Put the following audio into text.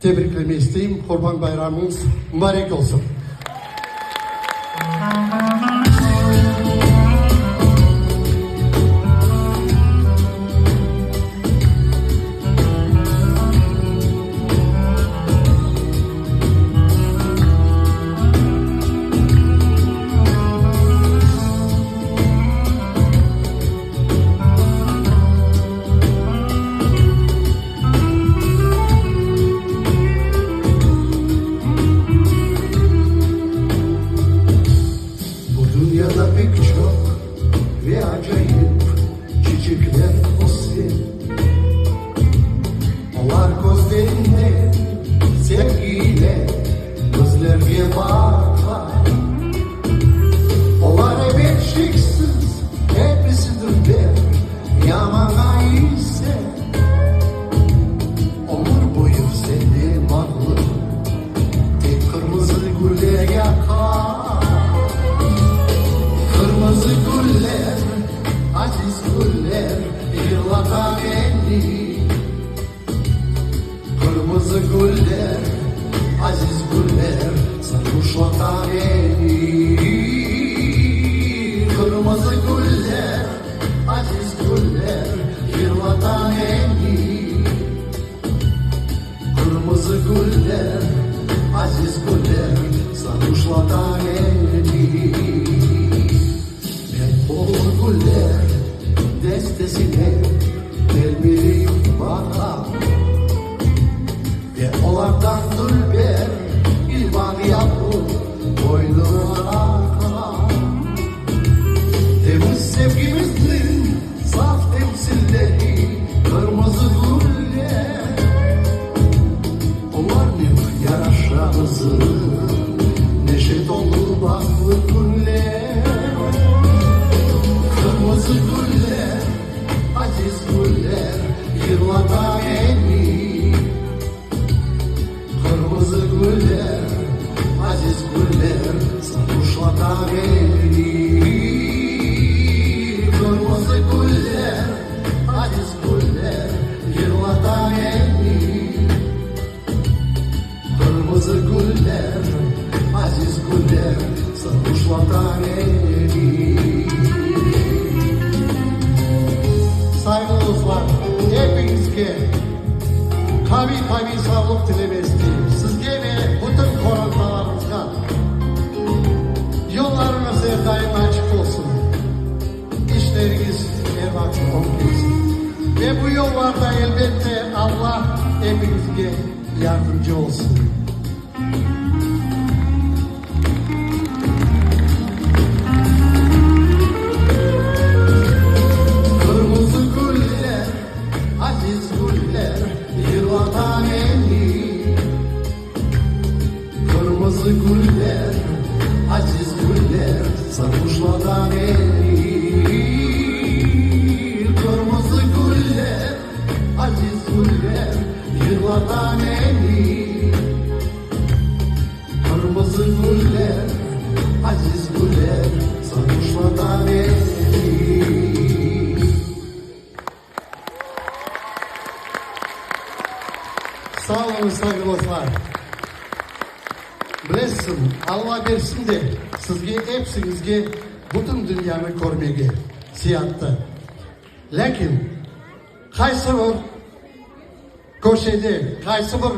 tebriklemeyi isteyeyim. Kurban Bayramınız mübarek olsun. Dünyada pek çok ve acayip çiçekler olsun. Onlar gözlerinde sevgiyle gözlerine bakar. Onlar hep eşiksiz, hepsidir der, yamana ise ömür boyu seni bağlı, tek kırmızı güller yakar. Kırmızı güller, aziz güller, yıllatan beni. Kırmızı güller, aziz güller, sarhoşlatan beni. Kırmızı güller, aziz güller, yıllatan beni. Kırmızı güller, aziz güller, sarhoşlatan beni. O güller destesine gelmeliyim bana ve onlardandır bir ilvan yapıp boynuna kal. Temiz sevgimizin saf temsilleri kırmızı güller. Onlar ne yaraşağımızı neşe dolu baklı güller. Kırmızı güller, aziz güller, yıllatan beni. Kırmızı güller, aziz güller, sarhoşlatan beni. Kırmızı güller, aziz güller, yıllatan beni. Kırmızı güller, aziz güller, sarhoşlatan beni. Saygılı dostlar, hepinizge tabi sağlık dilemek isteyeyim. Sizge ve bütün konuklarınızga yollarınız her daim açık olsun. İşleriniz her vakit olsun. Ve bu yollarda elbette Allah hepinizge yardımcı olsun. Aziz güller, yıllatan beni. Kırmızı güller, aziz güller, sarhoşlatan beni. Kırmızı güller, aziz güller, yıllatan beni. Kırmızı güller, aziz güller, sarhoşlatan beni. Sağ olun saygılı dostlar. Bilesizim, Allah bersin de sizge hepsinizge bütün dünyani ko'rmege siyattı. Lakin qaysi bir ko'chada, qaysi bir